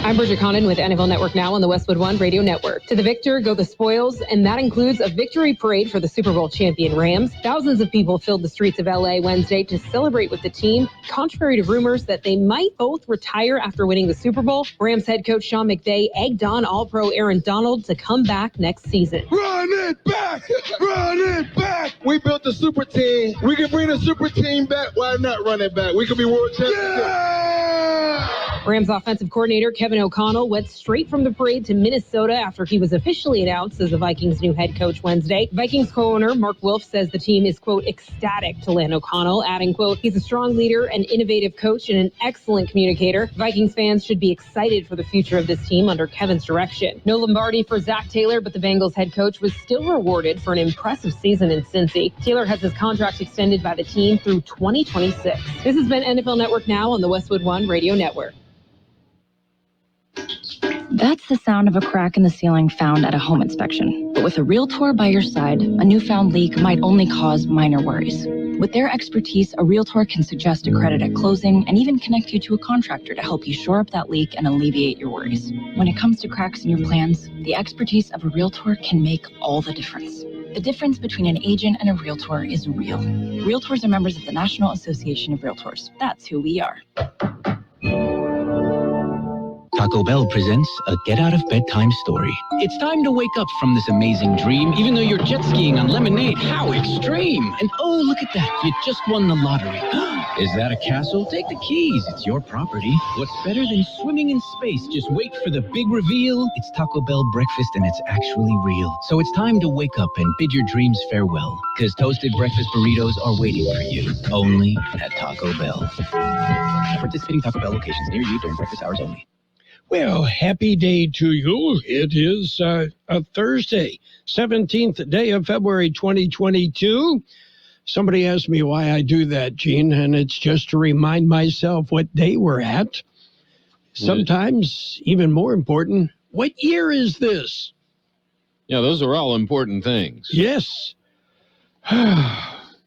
I'm Bridget Condon with NFL Network Now on the Westwood One Radio Network. To the victor go the spoils, and that includes a victory parade for the Super Bowl champion Rams. Thousands of people filled the streets of L.A. Wednesday to celebrate with the team, contrary to rumors that they might both retire after winning the Super Bowl. Rams head coach Sean McVay egged on All-Pro Aaron Donald to come back next season. Run it back! Run it back! We built a super team. We can bring the super team back. Why not run it back? We could be world champions. Yeah! Rams offensive coordinator Kevin O'Connell went straight from the parade to Minnesota after he was officially announced as the Vikings' new head coach Wednesday. Vikings co-owner Mark Wilf says the team is, quote, ecstatic to land O'Connell, adding, quote, he's a strong leader, an innovative coach, and an excellent communicator. Vikings fans should be excited for the future of this team under Kevin's direction. No Lombardi for Zach Taylor, but the Bengals head coach was still rewarded for an impressive season in Cincy. Taylor has his contract extended by the team through 2026. This has been NFL Network Now on the Westwood One Radio Network. That's the sound of a crack in the ceiling found at a home inspection. But with a Realtor by your side, a newfound leak might only cause minor worries. With their expertise, a Realtor can suggest a credit at closing and even connect you to a contractor to help you shore up that leak and alleviate your worries. When it comes to cracks in your plans, the expertise of a Realtor can make all the difference. The difference between an agent and a Realtor is real. Realtors are members of the National Association of Realtors. That's who we are. Taco Bell presents a get-out-of-bedtime story. It's time to wake up from this amazing dream, even though you're jet skiing on lemonade. How extreme! And oh, look at that. You just won the lottery. Is that a castle? Take the keys. It's your property. What's better than swimming in space? Just wait for the big reveal. It's Taco Bell breakfast, and it's actually real. So it's time to wake up and bid your dreams farewell, because toasted breakfast burritos are waiting for you, only at Taco Bell. Participating Taco Bell locations near you during breakfast hours only. Well, happy day to you. It is a Thursday, 17th day of February 2022. Somebody asked me why I do that, Gene, and it's just to remind myself what day we're at. Sometimes, even more important, what year is this? Yeah, those are all important things. Yes.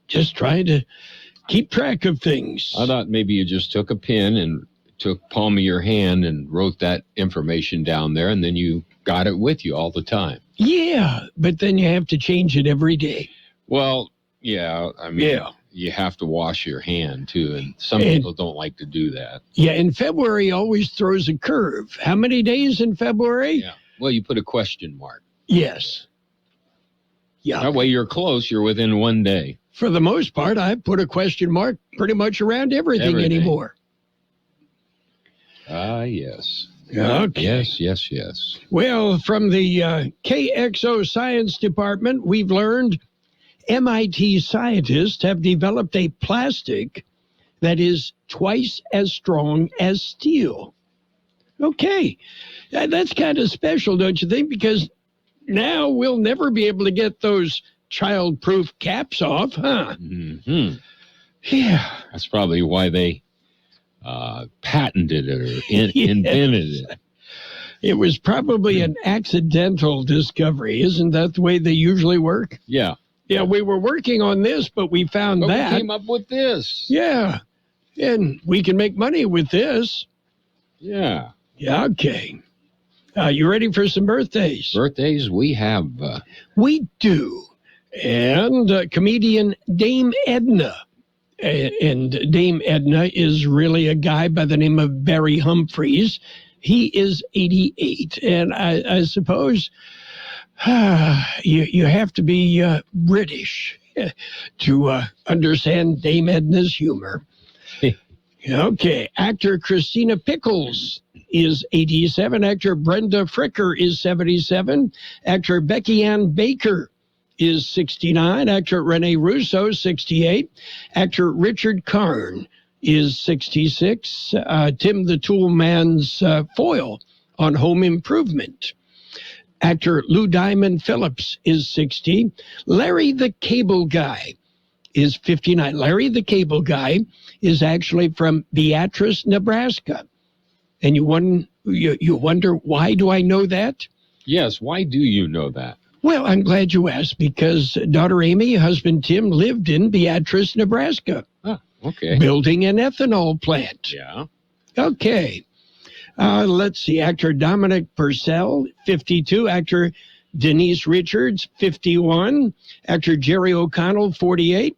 Just trying to keep track of things. I thought maybe you just took a pen and took palm of your hand and wrote that information down there, and then you got it with you all the time. Yeah, but then you have to change it every day. Well, yeah, I mean, you have to wash your hand, too, and some people don't like to do that. Yeah, and February always throws a curve. How many days in February? Yeah, well, you put a question mark. Yes. Yeah. That way you're close, you're within 1 day. For the most part, I put a question mark pretty much around everything. Anymore. Yes. Okay. Yes. Well, from the Kxo Science Department, we've learned MIT scientists have developed a plastic that is twice as strong as steel. Okay. That's kind of special, don't you think? Because now we'll never be able to get those child-proof caps off, huh? Mm-hmm. Yeah. That's probably why they patented it or invented it. It was probably an accidental discovery. Isn't that the way they usually work? Yeah. Yeah, we were working on this, but we found that. We came up with this. Yeah. And we can make money with this. Yeah. Yeah, okay. You ready for some birthdays? Birthdays we have. We do. And comedian Dame Edna. And Dame Edna is really a guy by the name of Barry Humphries. He is 88. And I suppose you have to be British to understand Dame Edna's humor. Okay. Actor Christina Pickles is 87. Actor Brenda Fricker is 77. Actor Becky Ann Baker is 69. Actor Rene Russo, 68. Actor Richard Karn is 66. Tim the Tool Man's foil on Home Improvement. Actor Lou Diamond Phillips is 60. Larry the Cable Guy is 59. Larry the Cable Guy is actually from Beatrice, Nebraska. And you wonder, why do I know that? Yes, why do you know that? Well, I'm glad you asked, because daughter Amy, husband Tim, lived in Beatrice, Nebraska. Oh, okay. Building an ethanol plant. Yeah. Okay. Let's see, actor Dominic Purcell, 52. Actor Denise Richards, 51. Actor Jerry O'Connell, 48.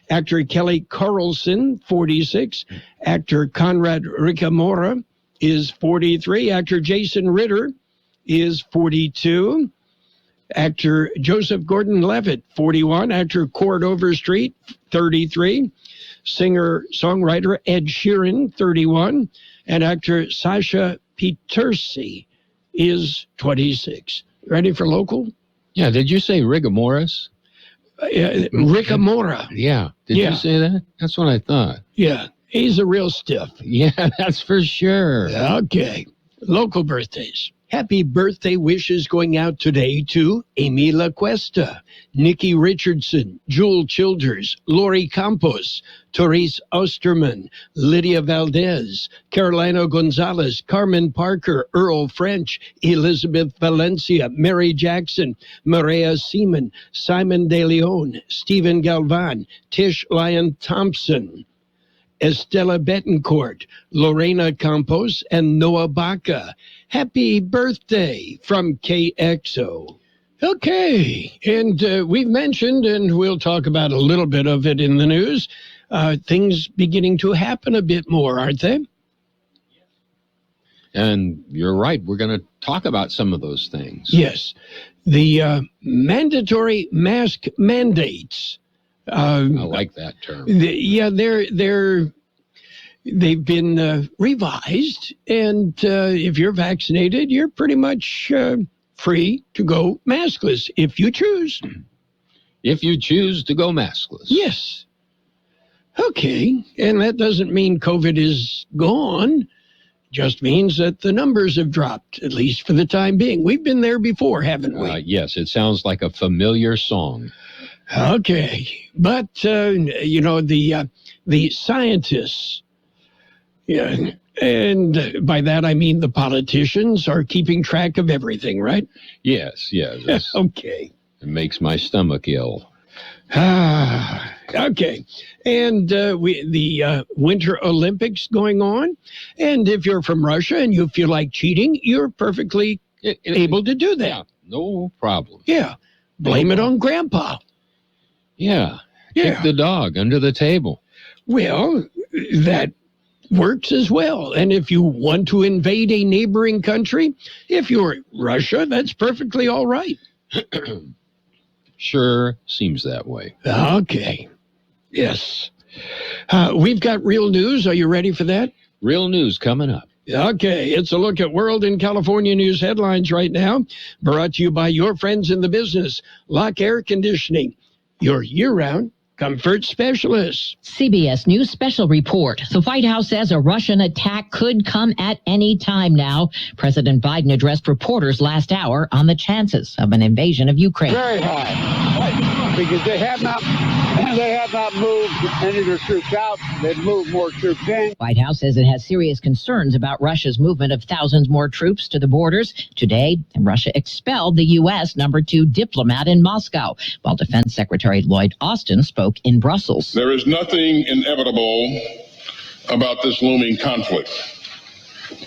Actor Kelly Carlson, 46. Actor Conrad Ricamora is 43. Actor Jason Ritter is 42. Actor Joseph Gordon-Levitt, 41. Actor Cord Overstreet, 33. Singer-songwriter Ed Sheeran, 31. And actor Sasha Petersi is 26. Ready for local? Yeah, did you say Rigamoras? Ricamora. Yeah. Did you say that? That's what I thought. Yeah, he's a real stiff. Yeah, that's for sure. Okay. Local birthdays. Happy birthday wishes going out today to Amy LaCuesta, Nikki Richardson, Jewel Childers, Lori Campos, Therese Osterman, Lydia Valdez, Carolina Gonzalez, Carmen Parker, Earl French, Elizabeth Valencia, Mary Jackson, Maria Seaman, Simon De Leon, Stephen Galvan, Tish Lyon Thompson, Estella Betancourt, Lorena Campos, and Noah Baca. Happy birthday from KXO. Okay, and we've mentioned, and we'll talk about a little bit of it in the news, things beginning to happen a bit more, aren't they? And you're right. We're going to talk about some of those things. Yes. The mandatory mask mandates. I like that term. They've been revised, and if you're vaccinated, you're pretty much free to go maskless if you choose. If you choose to go maskless. Yes. Okay, and that doesn't mean COVID is gone. Just means that the numbers have dropped, at least for the time being. We've been there before, haven't we? Yes, it sounds like a familiar song. Okay, but the scientists, yeah, and by that I mean the politicians are keeping track of everything, right? Yes. Okay. It makes my stomach ill. Okay, and the Winter Olympics going on, and if you're from Russia and you feel like cheating, you're perfectly able to do that. Yeah, no problem. Yeah, blame it on Grandpa. Yeah, kick the dog under the table. Well, that works as well. And if you want to invade a neighboring country, if you're Russia, that's perfectly all right. Sure seems that way. Okay. Yes. We've got real news. Are you ready for that? Real news coming up. Okay, it's a look at World and California news headlines right now. Brought to you by your friends in the business, Lock Air Conditioning, your year-round comfort specialist. CBS News special report. The White House says a Russian attack could come at any time now. President Biden addressed reporters last hour on the chances of an invasion of Ukraine. Very high, because they have not moved any of their troops out. They've moved more troops in. White House says it has serious concerns about Russia's movement of thousands more troops to the borders. Today, Russia expelled the U.S. #2 diplomat in Moscow, while Defense Secretary Lloyd Austin spoke in Brussels. There is nothing inevitable about this looming conflict.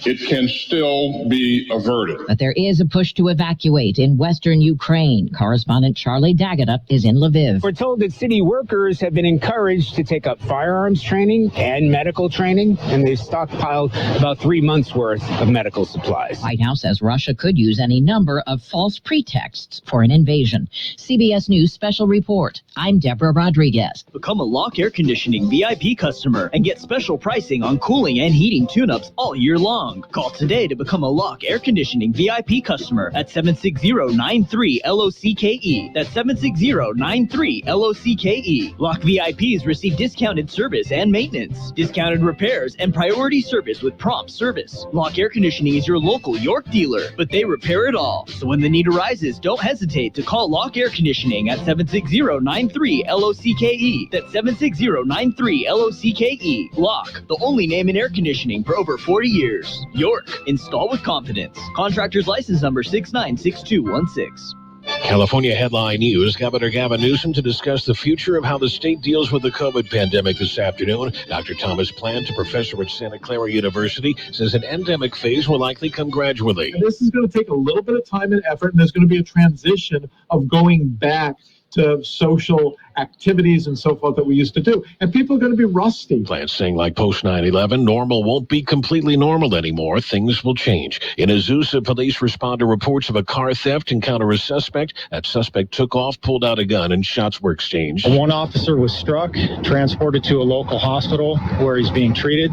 It can still be averted. But there is a push to evacuate in western Ukraine. Correspondent Charlie Daggett is in Lviv. We're told that city workers have been encouraged to take up firearms training and medical training, and they've stockpiled about 3 months' worth of medical supplies. White House says Russia could use any number of false pretexts for an invasion. CBS News special report. I'm Deborah Rodriguez. Become a Lock Air Conditioning VIP customer and get special pricing on cooling and heating tune-ups all year long. Call today to become a Lock Air Conditioning VIP customer at 760-93-LOCKE. That's 760-93-LOCKE. Lock VIPs receive discounted service and maintenance, discounted repairs, and priority service with prompt service. Lock Air Conditioning is your local York dealer, but they repair it all. So when the need arises, don't hesitate to call Lock Air Conditioning at 760-93-LOCKE. That's 760-93-LOCKE. Lock, the only name in air conditioning for over 40 years. York, install with confidence. Contractor's license number 696216. California headline news. Governor Gavin Newsom to discuss the future of how the state deals with the COVID pandemic this afternoon. Dr. Thomas Plant, a professor at Santa Clara University, says an endemic phase will likely come gradually. This is going to take a little bit of time and effort, and there's going to be a transition of going back to social activities and so forth that we used to do. And people are going to be rusty. Plant saying like post 9/11, normal won't be completely normal anymore. Things will change. In Azusa, police respond to reports of a car theft, encounter a suspect. That suspect took off, pulled out a gun, and shots were exchanged. One officer was struck, transported to a local hospital where he's being treated.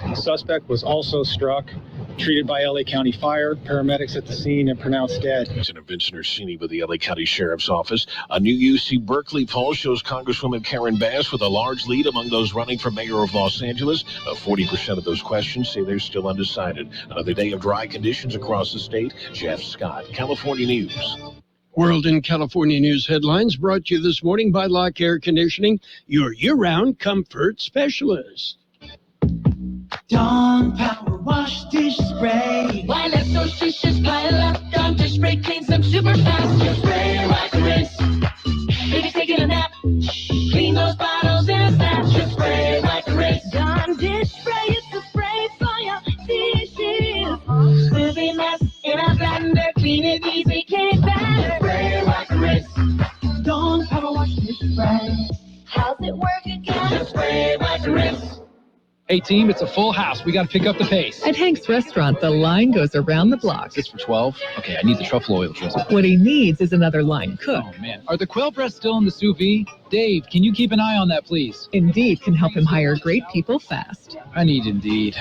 The suspect was also struck, treated by LA County Fire, paramedics at the scene, and pronounced dead. Senator Vincent Orsini with the LA County Sheriff's Office. A new UC Berkeley poll shows Congresswoman Karen Bass with a large lead among those running for mayor of Los Angeles. 40% of those questions say they're still undecided. Another day of dry conditions across the state. Jeff Scott, California News. World and California News headlines brought to you this morning by Lock Air Conditioning, your year-round comfort specialist. Dawn Power Wash Dish Spray. Why let those dishes pile up? Dawn Dish Spray cleans them super fast. Just spray right to rinse. Baby's taking a nap. Clean those bottles in a snap. Just spray right to rinse. Dawn Dish Spray is the spray for your dishes. Serving mess in a blender. Clean it easy, can't better. Spray right to rinse. Dawn Power Wash Dish Spray. How's it work again? Just spray right to rinse. Hey, team, it's a full house. We got to pick up the pace. At Hank's Restaurant, the line goes around the block. 6 for 12? Okay, I need the truffle oil drizzle. What he needs is another line cook. Oh, man. Are the quail breasts still in the sous vide? Dave, can you keep an eye on that, please? Indeed can help him hire great people fast. I need Indeed.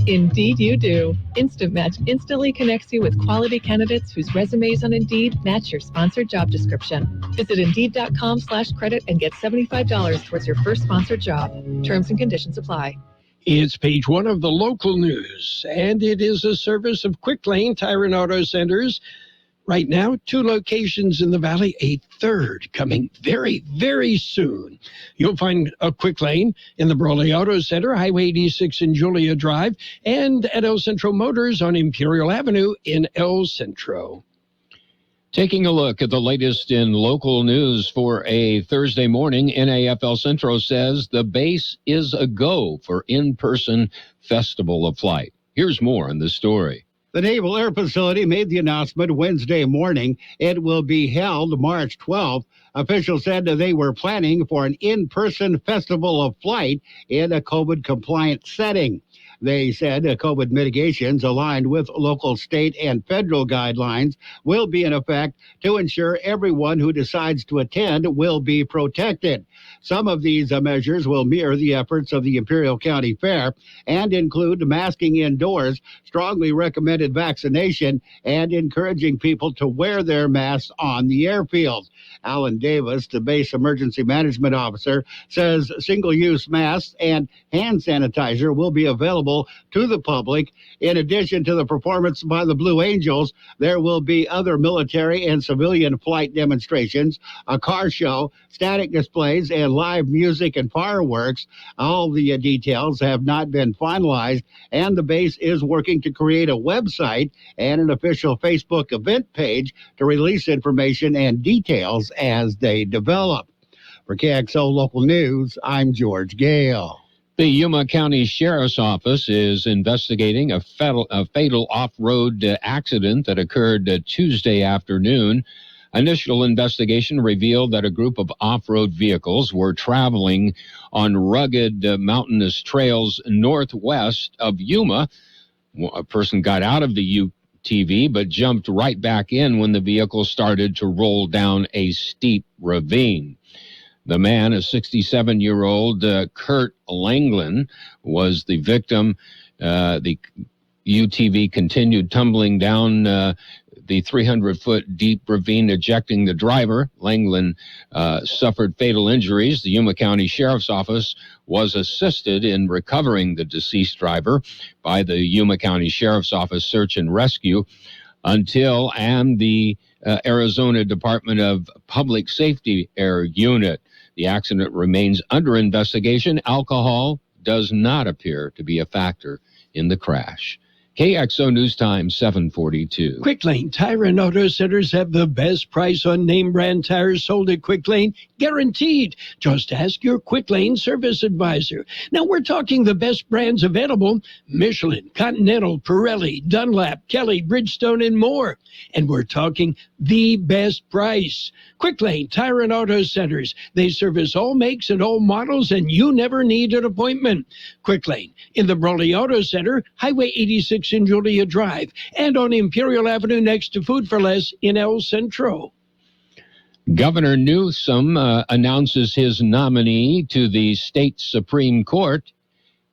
Indeed you do. Instant Match instantly connects you with quality candidates whose resumes on Indeed match your sponsored job description. Visit Indeed.com/credit and get $75 towards your first sponsored job. Terms and conditions apply. It's page one of the local news, and it is a service of Quick Lane Tire and Auto Centers. Right now, 2 locations in the valley, a third coming very, very soon. You'll find a Quick Lane in the Brawley Auto Center, Highway 86 in Julia Drive, and at El Centro Motors on Imperial Avenue in El Centro. Taking a look at the latest in local news for a Thursday morning, NAF El Centro says the base is a go for in-person Festival of Flight. Here's more on the story. The Naval Air Facility made the announcement Wednesday morning. It will be held March 12th. Officials said that they were planning for an in-person Festival of Flight in a COVID-compliant setting. They said COVID mitigations aligned with local, state, and federal guidelines will be in effect to ensure everyone who decides to attend will be protected. Some of these measures will mirror the efforts of the Imperial County Fair and include masking indoors, strongly recommended vaccination, and encouraging people to wear their masks on the airfield. Alan Davis, the base emergency management officer, says single-use masks and hand sanitizer will be available to the public. In addition to the performance by the Blue Angels, there will be other military and civilian flight demonstrations, a car show, static displays, and live music and fireworks. All the details have not been finalized, and the base is working to create a website and an official Facebook event page to release information and details as they develop. For KXO Local News, I'm George Gale. The Yuma County Sheriff's Office is investigating a fatal off-road accident that occurred Tuesday afternoon. Initial investigation revealed that a group of off-road vehicles were traveling on rugged mountainous trails northwest of Yuma. A person got out of the UTV but jumped right back in when the vehicle started to roll down a steep ravine. The man, a 67-year-old Kurt Langland, was the victim. The UTV continued tumbling down the 300-foot deep ravine, ejecting the driver. Langland suffered fatal injuries. The Yuma County Sheriff's Office was assisted in recovering the deceased driver by the Yuma County Sheriff's Office Search and Rescue and the Arizona Department of Public Safety Air Unit. The accident remains under investigation. Alcohol does not appear to be a factor in the crash. KXO News Time, 742. Quick Lane Tire and Auto Centers have the best price on name brand tires sold at Quick Lane, guaranteed. Just ask your Quick Lane service advisor. Now we're talking the best brands available: Michelin, Continental, Pirelli, Dunlap, Kelly, Bridgestone, and more. And we're talking the best price. Quick Lane Tire and Auto Centers. They service all makes and all models, and you never need an appointment. Quick Lane in the Brawley Auto Center, Highway 86 in Julia Drive, and on Imperial Avenue next to Food for Less in El Centro. Governor Newsom announces his nominee to the state Supreme Court.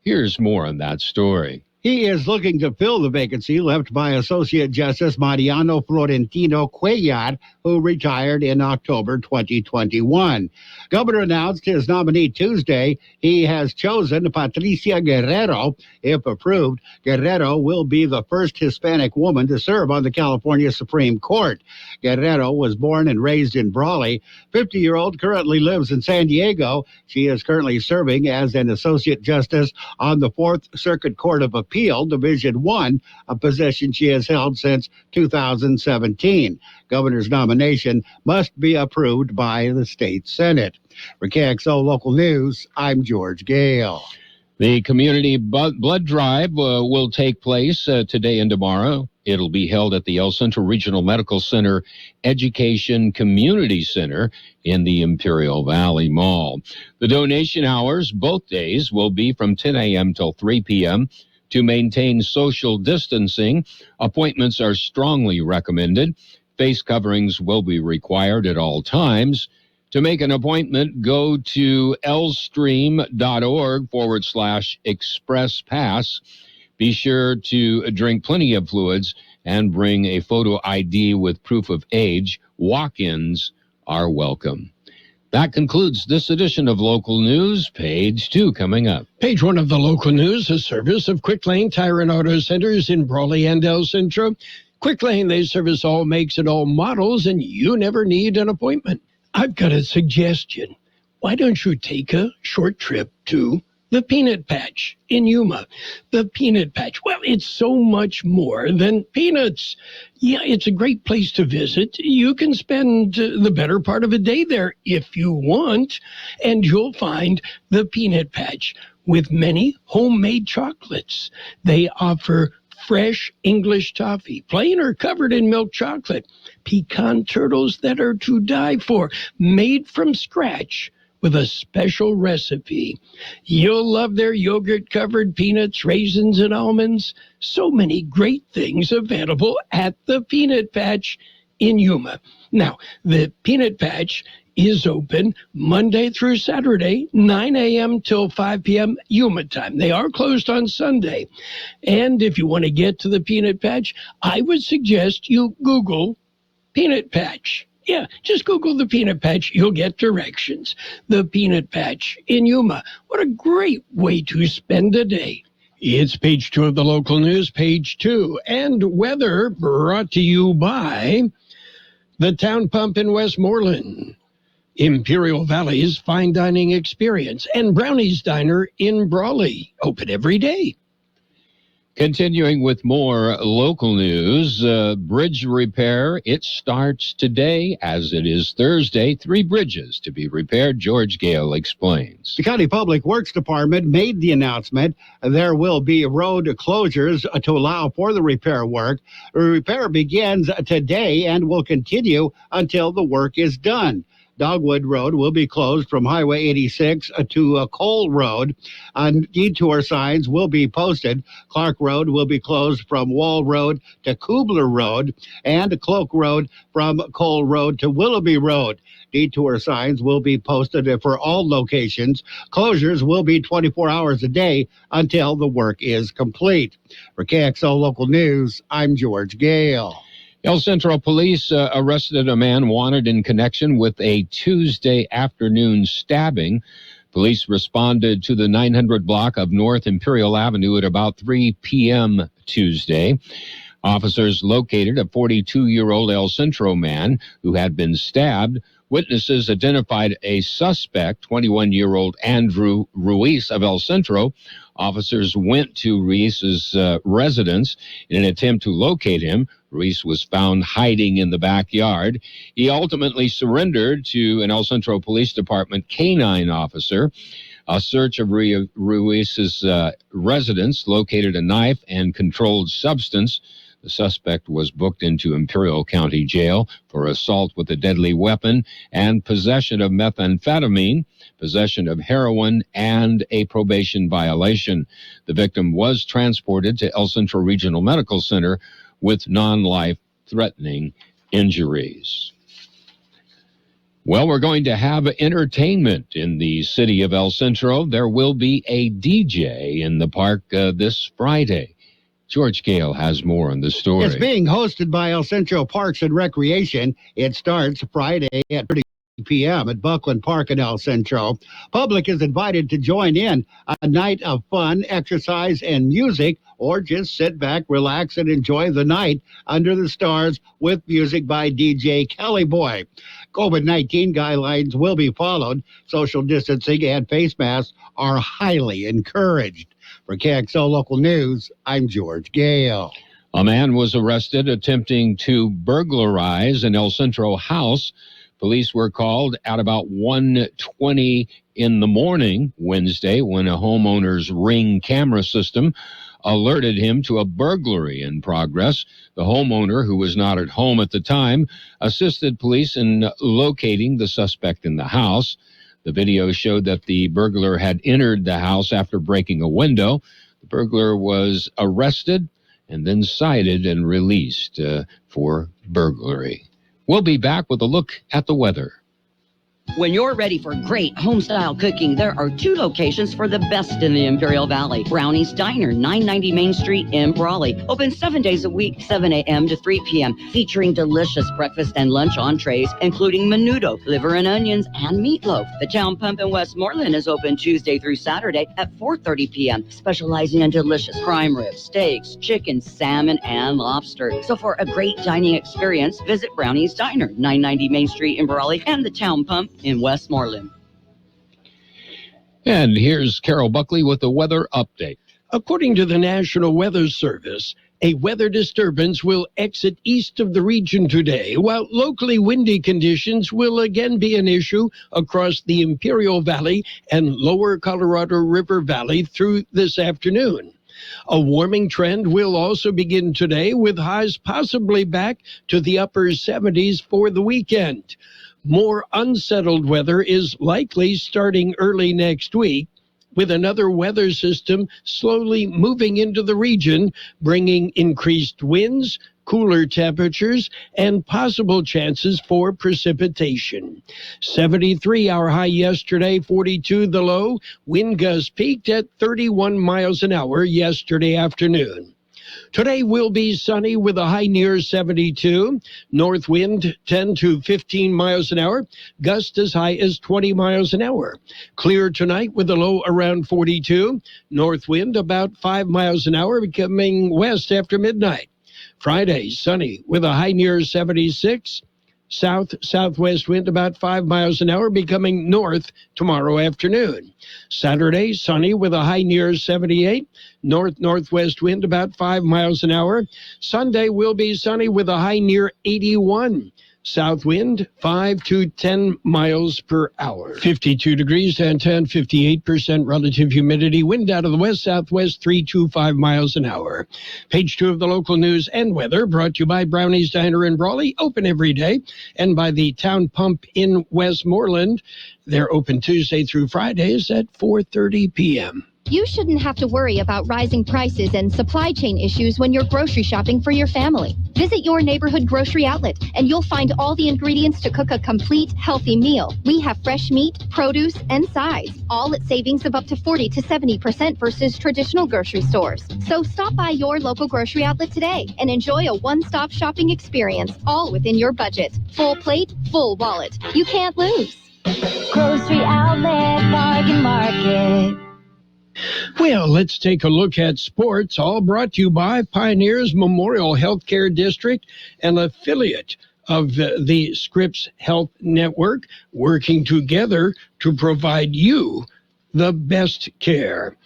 Here's more on that story. He is looking to fill the vacancy left by Associate Justice Mariano Florentino Cuellar, who retired in October 2021. Governor announced his nominee Tuesday. He has chosen Patricia Guerrero. If approved, Guerrero will be the first Hispanic woman to serve on the California Supreme Court. Guerrero was born and raised in Brawley. 50-year-old currently lives in San Diego. She is currently serving as an Associate Justice on the Fourth Circuit Court of Appeal, Division 1, a position she has held since 2017. Governor's nomination must be approved by the state Senate. For KXO Local News, I'm George Gale. The community blood drive will take place today and tomorrow. It'll be held at the El Centro Regional Medical Center Education Community Center in the Imperial Valley Mall. The donation hours both days will be from 10 a.m. till 3 p.m. To maintain social distancing, appointments are strongly recommended. Face coverings will be required at all times. To make an appointment, go to lstream.org/express pass. Be sure to drink plenty of fluids and bring a photo ID with proof of age. Walk-ins are welcome. That concludes this edition of Local News. Page 2 coming up. Page 1 of the Local News, a service of Quick Lane Tire and Auto Centers in Brawley and El Centro. Quick Lane, they service all makes and all models, and you never need an appointment. I've got a suggestion. Why don't you take a short trip to the Peanut Patch in Yuma? The Peanut Patch, well, it's so much more than peanuts. Yeah, it's a great place to visit. You can spend the better part of a day there if you want, and you'll find the Peanut Patch with many homemade chocolates. They offer fresh English toffee, plain or covered in milk chocolate, pecan turtles that are to die for, made from scratch with a special recipe. You'll love their yogurt-covered peanuts, raisins, and almonds. So many great things available at the Peanut Patch in Yuma. Now, the Peanut Patch is open Monday through Saturday, 9 a.m. till 5 p.m. Yuma time. They are closed on Sunday. And if you want to get to the Peanut Patch, I would suggest you Google Peanut Patch. Yeah, just Google the Peanut Patch. You'll get directions. The Peanut Patch in Yuma. What a great way to spend a day. It's page 2 of the Local News, page 2. And weather brought to you by the Town Pump in Westmoreland, Imperial Valley's fine dining experience, and Brownie's Diner in Brawley, open every day. Continuing with more local news, bridge repair, it starts today as it is Thursday. 3 bridges to be repaired. George Gale explains. The County Public Works Department made the announcement there will be road closures to allow for the repair work. The repair begins today and will continue until the work is done. Dogwood Road will be closed from Highway 86 to Cole Road. Detour signs will be posted. Clark Road will be closed from Wall Road to Kubler Road, and Cloak Road from Cole Road to Willoughby Road. Detour signs will be posted for all locations. Closures will be 24 hours a day until the work is complete. For KXO Local News, I'm George Gale. El Centro Police arrested a man wanted in connection with a Tuesday afternoon stabbing. Police responded to the 900 block of North Imperial Avenue at about 3 p.m. Tuesday. Officers located a 42-year-old El Centro man who had been stabbed. Witnesses identified a suspect, 21-year-old Andrew Ruiz of El Centro. Officers went to Ruiz's residence in an attempt to locate him. Ruiz was found hiding in the backyard. He ultimately surrendered to an El Centro Police Department canine officer. A search of Ruiz's residence located a knife and controlled substance. The suspect was booked into Imperial County Jail for assault with a deadly weapon and possession of methamphetamine, possession of heroin, and a probation violation. The victim was transported to El Centro Regional Medical Center with non-life-threatening injuries. Well, we're going to have entertainment in the city of El Centro. There will be a DJ in the park this Friday. George Gale has more on the story. It's being hosted by El Centro Parks and Recreation. It starts Friday at 30 p.m. at Buckley Park in El Centro. Public is invited to join in a night of fun, exercise, and music, or just sit back, relax, and enjoy the night under the stars with music by DJ Kelly Boy. COVID-19 guidelines will be followed. Social distancing and face masks are highly encouraged. For Kxo Local News, I'm George Gale. A man was arrested attempting to burglarize an El Centro house. Police were called at about 1:20 in the morning Wednesday when a homeowner's Ring camera system alerted him to a burglary in progress. The homeowner, who was not at home at the time, assisted police in locating the suspect in the house. The video showed that the burglar had entered the house after breaking a window. The burglar was arrested and then cited and released for burglary. We'll be back with a look at the weather. When you're ready for great home-style cooking, there are two locations for the best in the Imperial Valley. Brownie's Diner, 990 Main Street in Brawley. Open 7 days a week, 7 a.m. to 3 p.m., featuring delicious breakfast and lunch entrees, including menudo, liver and onions, and meatloaf. The Town Pump in Westmoreland is open Tuesday through Saturday at 4:30 p.m., specializing in delicious prime ribs, steaks, chicken, salmon, and lobster. So for a great dining experience, visit Brownie's Diner, 990 Main Street in Brawley, and the Town Pump in Westmoreland. And here's Carroll Buckley with the weather update. According to the National Weather Service, a weather disturbance will exit east of the region today, while locally windy conditions will again be an issue across the Imperial Valley and lower Colorado River Valley through this afternoon. A warming trend will also begin today, with highs possibly back to the upper 70s for the weekend. More unsettled weather is likely starting early next week, with another weather system slowly moving into the region, bringing increased winds, cooler temperatures, and possible chances for precipitation. 73 our high yesterday, 42 the low. Wind gusts peaked at 31 miles an hour yesterday afternoon. Today will be sunny with a high near 72. North wind 10 to 15 miles an hour. Gust as high as 20 miles an hour. Clear tonight with a low around 42. North wind about 5 miles an hour, becoming west after midnight. Friday, sunny with a high near 76. South-southwest wind about 5 miles an hour, becoming north tomorrow afternoon. Saturday, sunny with a high near 78. North-northwest wind about 5 miles an hour. Sunday will be sunny with a high near 81. South wind 5 to 10 miles per hour. 52 degrees downtown, 58% relative humidity. Wind out of the west-southwest 3 to 5 miles an hour. Page 2 of the local news and weather brought to you by Brownie's Diner in Brawley, open every day, and by the Town Pump in Westmoreland. They're open Tuesday through Fridays at 4:30 p.m. You shouldn't have to worry about rising prices and supply chain issues when you're grocery shopping for your family. Visit your neighborhood grocery outlet, and you'll find all the ingredients to cook a complete, healthy meal. We have fresh meat, produce, and size, all at savings of up to 40 to 70% versus traditional grocery stores. So stop by your local grocery outlet today and enjoy a one-stop shopping experience, all within your budget. Full plate, full wallet. You can't lose. Grocery Outlet Bargain Market. Well, let's take a look at sports, all brought to you by Pioneers Memorial Healthcare District, an affiliate of the Scripps Health Network, working together to provide you the best care.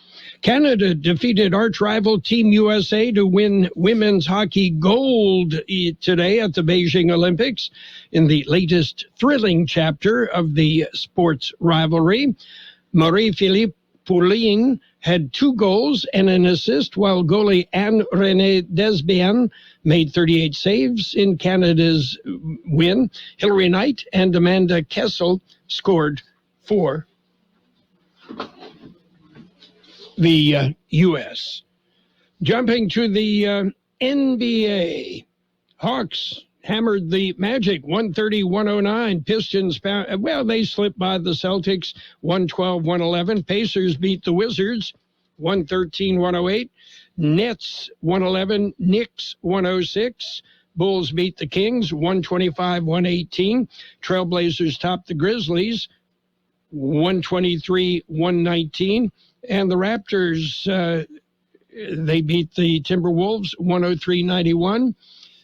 Canada defeated arch-rival Team USA to win women's hockey gold today at the Beijing Olympics in the latest thrilling chapter of the sports rivalry. Marie-Philippe Poulin had 2 goals and an assist, while goalie Anne-Renée Desbiens made 38 saves in Canada's win. Hilary Knight and Amanda Kessel scored for the U.S. Jumping to the NBA, Hawks hammered the Magic 130-109. Pistons, they slipped by the Celtics 112-111. Pacers beat the Wizards 113-108. Nets 111, Knicks 106. Bulls beat the Kings 125-118. Trailblazers topped the Grizzlies 123-119. And the Raptors, they beat the Timberwolves 103-91.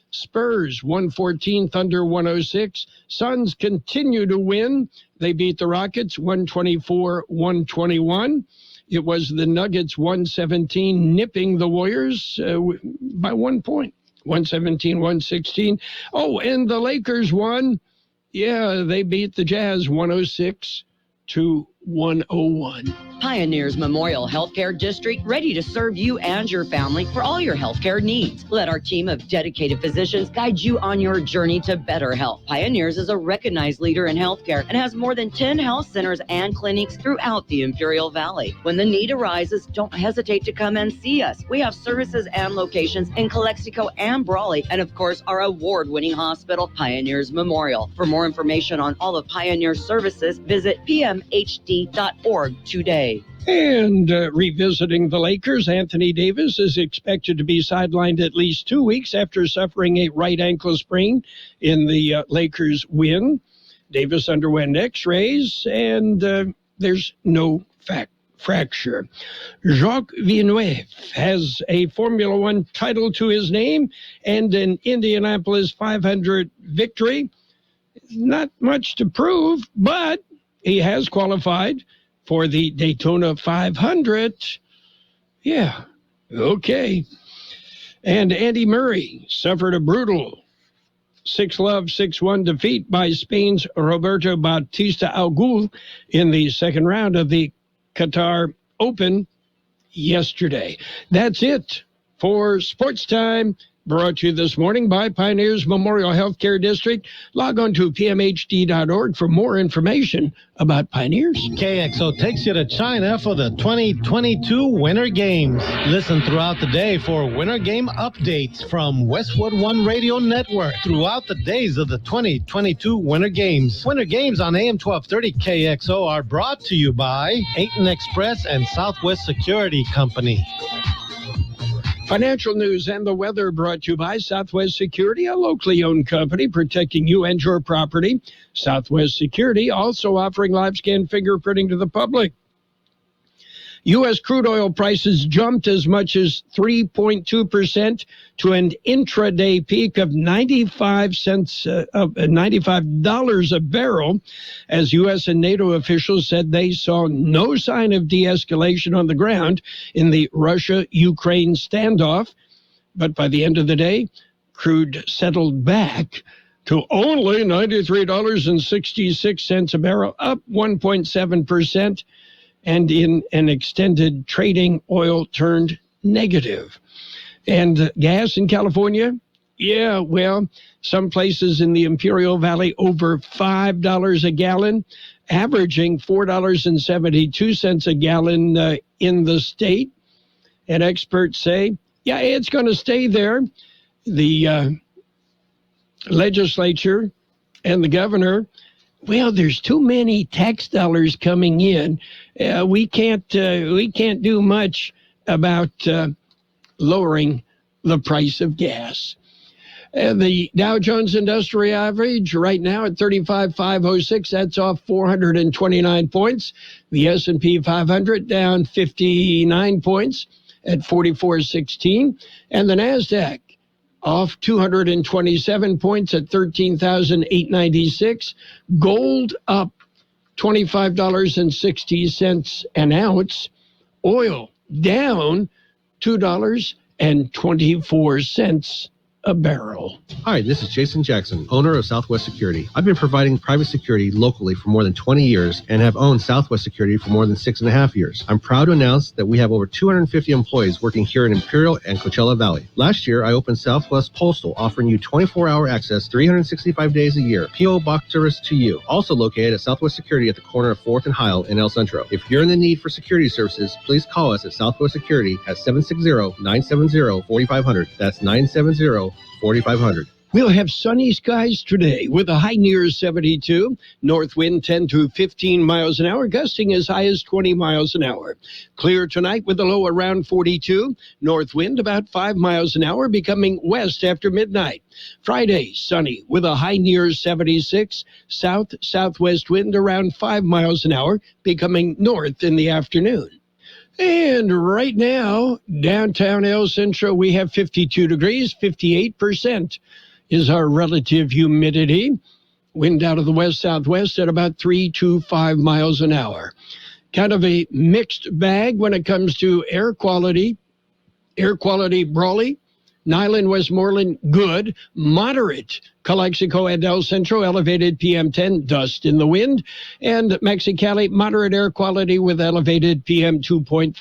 Spurs 114, Thunder 106. Suns continue to win. They beat the Rockets 124-121. It was the Nuggets 117 nipping the Warriors by 1 point, 117-116. Oh, and the Lakers won. Yeah, they beat the Jazz 106-101. Pioneers Memorial Healthcare District, ready to serve you and your family for all your healthcare needs. Let our team of dedicated physicians guide you on your journey to better health. Pioneers is a recognized leader in healthcare and has more than 10 health centers and clinics throughout the Imperial Valley. When the need arises, don't hesitate to come and see us. We have services and locations in Calexico and Brawley, and of course, our award-winning hospital, Pioneers Memorial. For more information on all of Pioneer's services, visit pmhd.org today. And revisiting the Lakers, Anthony Davis is expected to be sidelined at least 2 weeks after suffering a right ankle sprain in the Lakers win. Davis underwent x-rays, and there's no fracture. Jacques Villeneuve has a Formula One title to his name and an Indianapolis 500 victory. Not much to prove, but he has qualified for the Daytona 500. Yeah, okay. And Andy Murray suffered a brutal 6-love, 6-1 defeat by Spain's Roberto Bautista Agut in the second round of the Qatar Open yesterday. That's it for Sports Time, brought to you this morning by Pioneers Memorial Healthcare District. Log on to pmhd.org for more information about Pioneers. KXO takes you to China for the 2022 Winter Games. Listen throughout the day for Winter Game updates from Westwood One Radio Network throughout the days of the 2022 Winter Games. Winter Games on AM 1230 KXO are brought to you by Ayton Express and Southwest Security Company. Financial news and the weather brought to you by Southwest Security, a locally owned company protecting you and your property. Southwest Security also offering live scan fingerprinting to the public. U.S. crude oil prices jumped as much as 3.2% to an intraday peak of $95 a barrel, as U.S. and NATO officials said they saw no sign of de-escalation on the ground in the Russia-Ukraine standoff. But by the end of the day, crude settled back to only $93.66 a barrel, up 1.7%. And in an extended trading, oil turned negative. And gas in California? Yeah, well, some places in the Imperial Valley over $5 a gallon, averaging $4.72 a gallon in the state. And experts say, yeah, it's going to stay there. The legislature and the governor, well, there's too many tax dollars coming in. We can't do much about lowering the price of gas. And the Dow Jones Industrial Average right now at 35,506. That's off 429 points. The S&P 500 down 59 points at 4416. And the NASDAQ off 227 points at 13,896. Gold up $25.60 an ounce. Oil down $2.24 a barrel. Hi, this is Jason Jackson, owner of Southwest Security. I've been providing private security locally for more than 20 years and have owned Southwest Security for more than 6.5 years. I'm proud to announce that we have over 250 employees working here in Imperial and Coachella Valley. Last year, I opened Southwest Postal, offering you 24-hour access 365 days a year. P.O. Box service to you. Also located at Southwest Security at the corner of 4th and Heil in El Centro. If you're in the need for security services, please call us at Southwest Security at 760-970-4500. That's 970-4500. We'll have sunny skies today with a high near 72. North wind 10 to 15 miles an hour, gusting as high as 20 miles an hour. Clear tonight with a low around 42. North wind about 5 miles an hour, becoming west after midnight. Friday, sunny with a high near 76. South-southwest wind around 5 miles an hour, becoming north in the afternoon. And right now, downtown El Centro, we have 52 degrees, 58% is our relative humidity. Wind out of the west-southwest at about 3 to 5 miles an hour. Kind of a mixed bag when it comes to air quality. Air quality, Brawley, Niland, Westmoreland, good. Moderate, Calexico and El Centro, elevated PM10, dust in the wind. And Mexicali, moderate air quality with elevated PM 2.5.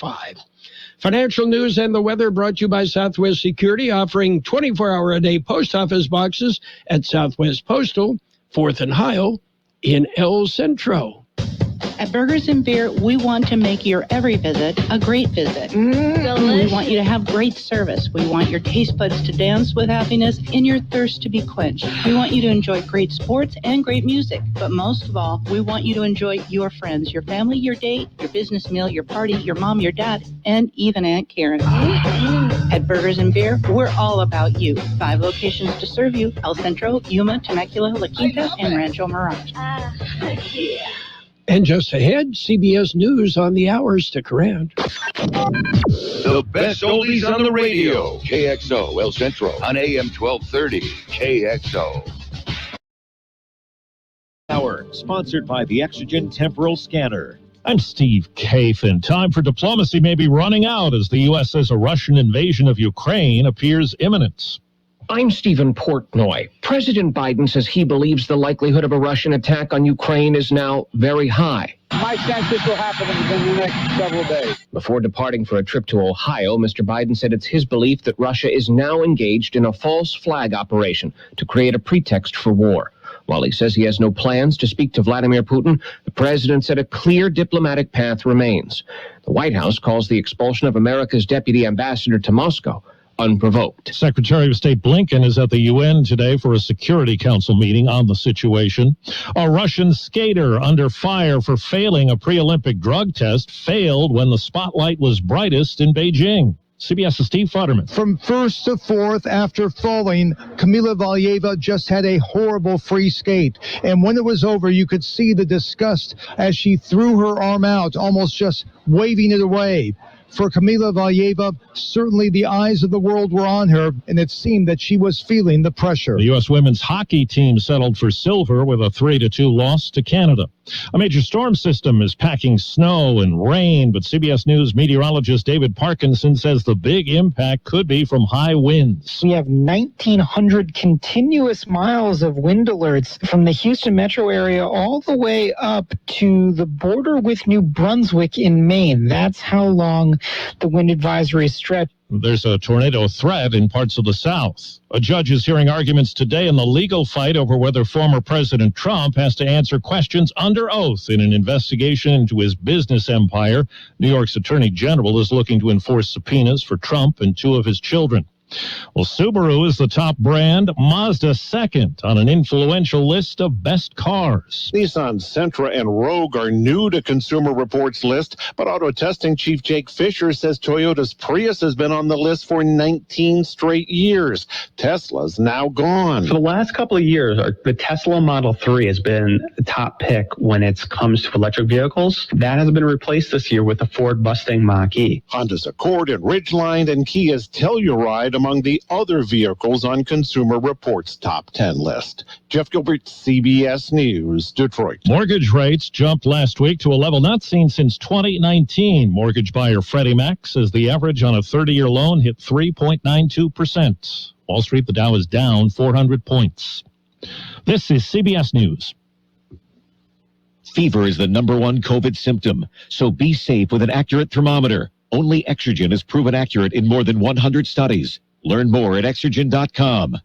Financial news and the weather brought to you by Southwest Security, offering 24-hour-a-day post office boxes at Southwest Postal, 4th and Heil in El Centro. At Burgers and Beer, we want to make your every visit a great visit. We want you to have great service. We want your taste buds to dance with happiness and your thirst to be quenched. We want you to enjoy great sports and great music. But most of all, we want you to enjoy your friends, your family, your date, your business meal, your party, your mom, your dad, and even Aunt Karen. At Burgers and Beer, we're all about you. 5 locations to serve you: El Centro, Yuma, Temecula, La Quinta, and Rancho Mirage. And just ahead, CBS News on the hour. Stick around. The best oldies on the radio. KXO El Centro on AM 1230. KXO. Hour, sponsored by the Exogen Temporal Scanner. I'm Steve Kathan. Time for diplomacy may be running out as the U.S. says a Russian invasion of Ukraine appears imminent. I'm Stephen Portnoy. President Biden says he believes the likelihood of a Russian attack on Ukraine is now very high. My sense this will happen in the next several days. Before departing for a trip to Ohio, Mr. Biden said it's his belief that Russia is now engaged in a false flag operation to create a pretext for war. While he says he has no plans to speak to Vladimir Putin, the president said a clear diplomatic path remains. The White House calls the expulsion of America's deputy ambassador to Moscow unprovoked. Secretary of State Blinken is at the UN today for a Security Council meeting on the situation. A Russian skater under fire for failing a pre-Olympic drug test failed when the spotlight was brightest in Beijing. CBS's Steve Futterman. From first to fourth after falling, Kamila Valieva just had a horrible free skate. And when it was over, you could see the disgust as she threw her arm out, almost just waving it away. For Kamila Valieva, certainly the eyes of the world were on her, and it seemed that she was feeling the pressure. The U.S. women's hockey team settled for silver with a 3-2 loss to Canada. A major storm system is packing snow and rain, but CBS News meteorologist David Parkinson says the big impact could be from high winds. We have 1,900 continuous miles of wind alerts from the Houston metro area all the way up to the border with New Brunswick in Maine. That's how long the wind advisory stretch. There's a tornado threat in parts of the South. A judge is hearing arguments today in the legal fight over whether former President Trump has to answer questions under oath in an investigation into his business empire. New York's Attorney General is looking to enforce subpoenas for Trump and 2 of his children. Well, Subaru is the top brand, Mazda second on an influential list of best cars. Nissan Sentra and Rogue are new to Consumer Reports list, but auto testing chief Jake Fisher says Toyota's Prius has been on the list for 19 straight years. Tesla's now gone. For the last couple of years, the Tesla Model 3 has been the top pick when it comes to electric vehicles. That has been replaced this year with the Ford Mustang Mach-E. Honda's Accord and Ridgeline and Kia's Telluride among the other vehicles on Consumer Reports' top 10 list. Jeff Gilbert, CBS News, Detroit. Mortgage rates jumped last week to a level not seen since 2019. Mortgage buyer Freddie Mac says the average on a 30-year loan hit 3.92%. Wall Street, the Dow is down 400 points. This is CBS News. Fever is the number one COVID symptom, so be safe with an accurate thermometer. Only Exergen is proven accurate in more than 100 studies. Learn more at Exergen.com.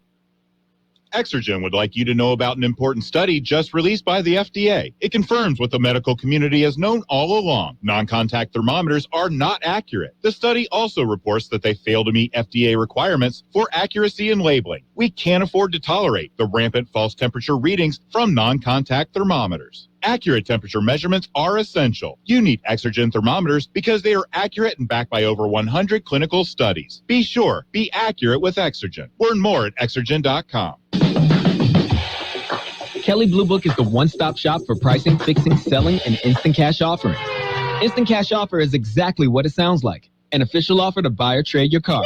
Exergen would like you to know about an important study just released by the FDA. It confirms what the medical community has known all along. Non-contact thermometers are not accurate. The study also reports that they fail to meet FDA requirements for accuracy in labeling. We can't afford to tolerate the rampant false temperature readings from non-contact thermometers. Accurate temperature measurements are essential. You need Exergen thermometers because they are accurate and backed by over 100 clinical studies. Be sure, be accurate with Exergen. Learn more at Exergen.com. Kelley Blue Book is the one-stop shop for pricing, fixing, selling, and instant cash offering. Instant cash offer is exactly what it sounds like. An official offer to buy or trade your car.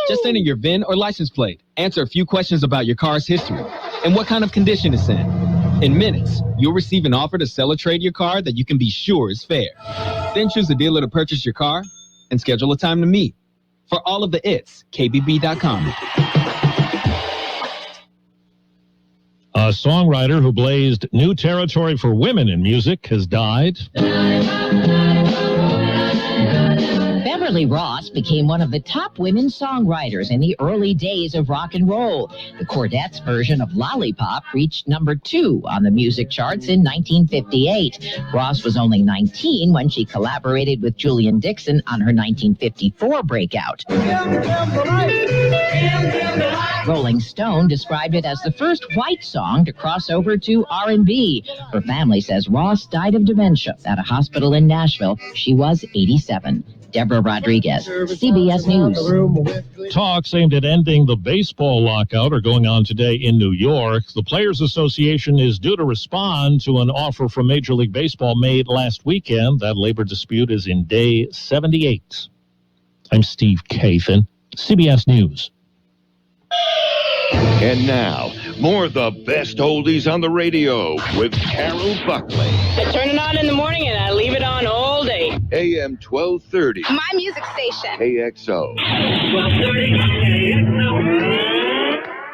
Just enter your VIN or license plate, answer a few questions about your car's history, and what kind of condition it's in. In minutes, you'll receive an offer to sell or trade your car that you can be sure is fair. Then choose a dealer to purchase your car and schedule a time to meet. For all of the its, KBB.com. A songwriter who blazed new territory for women in music has died. Beverly Ross became one of the top women songwriters in the early days of rock and roll. The Chordettes' version of Lollipop reached number 2 on the music charts in 1958. Ross was only 19 when she collaborated with Julian Dixon on her 1954 breakout. Rolling Stone described it as the first white song to cross over to R&B. Her family says Ross died of dementia at a hospital in Nashville. She was 87. Deborah Rodriguez, CBS News. Talks aimed at ending the baseball lockout are going on today in New York. The Players Association is due to respond to an offer from Major League Baseball made last weekend. That labor dispute is in day 78. I'm Steve Kathan, CBS News. And now, more of the best oldies on the radio with Carroll Buckley. I turn it on in the morning and I leave it on all day. AM 1230. My music station. KXO. 1230 KXO.